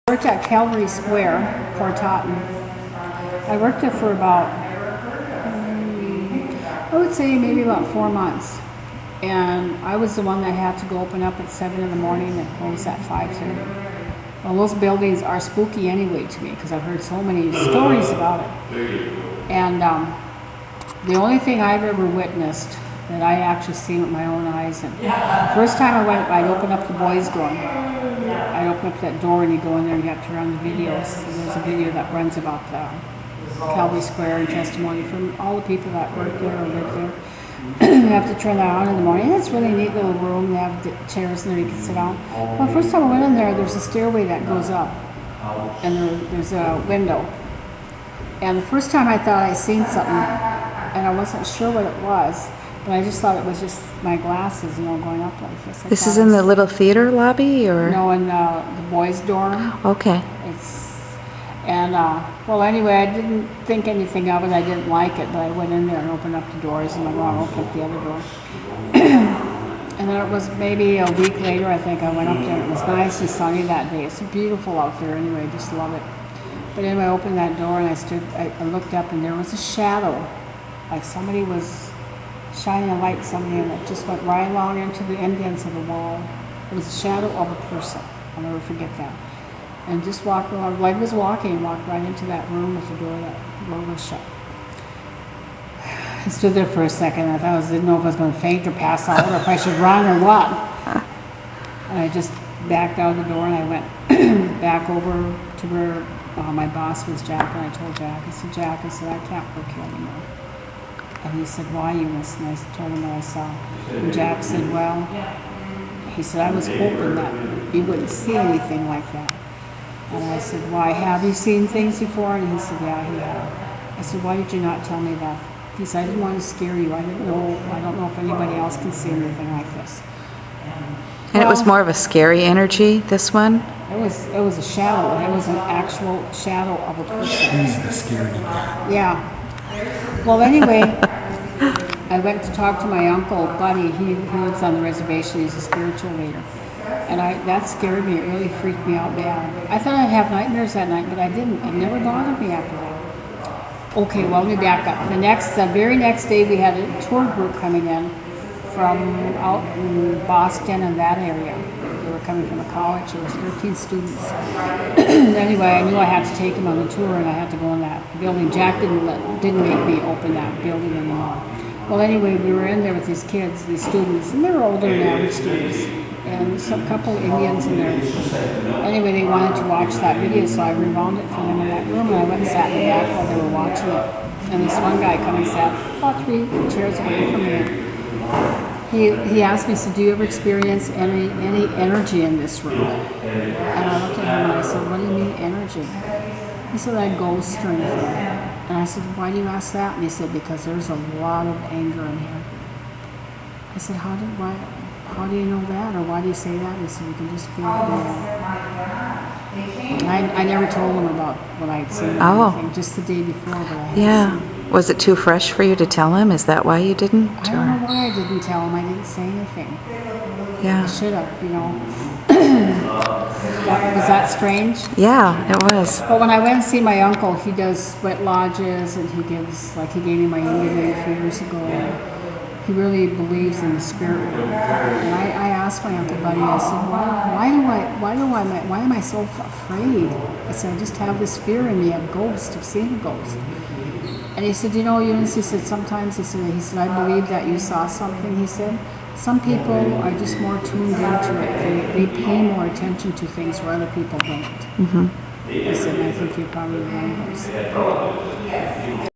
I worked at Calvary Square for Totten. I worked there for about, I would say maybe about 4 months. And I was the one that had to go open up at 7 in the morning and close at 5:30. Well, those buildings are spooky anyway to me because I've heard so many stories about it. And the only thing I've ever witnessed that I actually seen with my own eyes, and the first time I went, I'd open up the boys' door. I'd open up that door and you go in there and you have to turn on the videos. So there's a video that runs about the Calvary Square and testimony from all the people that work there or live there. You have to turn that on in the morning. It's a really neat little room. They have chairs in there you can sit down. Well, the first time I went in there, there's a stairway that goes up, and there's a window. And the first time I thought I seen something, and I wasn't sure what it was, but I just thought it was just my glasses, going up like this. This is in the little theater lobby, or? No, in the boys' dorm. Okay. Well, anyway, I didn't think anything of it. I didn't like it, but I went in there and opened up the doors, and I opened up the other door. And then it was maybe a week later, I think, I went up there, and it was nice and sunny that day. It's beautiful out there anyway, I just love it. But anyway, I opened that door, and I looked up, and there was a shadow, like somebody was shining a light somewhere, and it just went right along into the indents of the wall. It was a shadow of a person. I'll never forget that. And just walked along, like I was walking, walked right into that room with the door was shut. I stood there for a second. I didn't know if I was going to faint or pass out, or if I should run or what. And I just backed out of the door, and I went back over to where my boss was, Jack, and I told Jack, I said, Jack, I can't work here anymore. And he said, why, Eunice? And I told him what I saw. And Jack said, well, he said, I was hoping that you wouldn't see anything like that. And I said, why, have you seen things before? And he said, yeah, he had. I said, why did you not tell me that? He said, I didn't want to scare you. I don't know if anybody else can see anything like this. And it was more of a scary energy, this one? It was a shadow. It was an actual shadow of a person. She's the scary one. Yeah. Well, anyway, I went to talk to my uncle, Buddy. He lives on the reservation. He's a spiritual leader. And that scared me. It really freaked me out bad. I thought I'd have nightmares that night, but I didn't. It never bothered me after that. Okay, well, let me back up. The very next day, we had a tour group coming in from out in Boston and that area. They were coming from a college. There was 13 students. Anyway, I knew I had to take them on the tour, and I had to go in that building. Jack didn't make me open that building anymore. Well, anyway, we were in there with these kids, these students, and they were older than average students. And some couple of Indians in there. Anyway, they wanted to watch that video, so I rewound it for them in that room, and I went and sat in the back while they were watching it. And this one guy come and sat about 3 chairs away from me. He asked me, he said, do you ever experience any energy in this room? And I looked at him and I said, what do you mean energy? He said, I ghost or anything. And I said, why do you ask that? And he said, because there's a lot of anger in here. I said, how do you know that, or why do you say that? He said, you can just feel it. And I never told him about what I'd seen, just the day before. But I had seen. Was it too fresh for you to tell him? Is that why you didn't? I don't know why I didn't tell him. I didn't say anything. Yeah. I should have, Was that strange? Yeah, it was. But when I went and see my uncle, he does sweat lodges, and he gave me my Indian a few years ago. He really believes in the spirit world. And I asked my Uncle Buddy, I said, why am I so afraid? I said, I just have this fear in me of ghosts, of seeing a ghost. And he said, Eunice, he said, sometimes, he said, I believe that you saw something, he said. Some people are just more tuned into it. They pay more attention to things where other people don't. Mm-hmm. I said, I think you're probably one of those.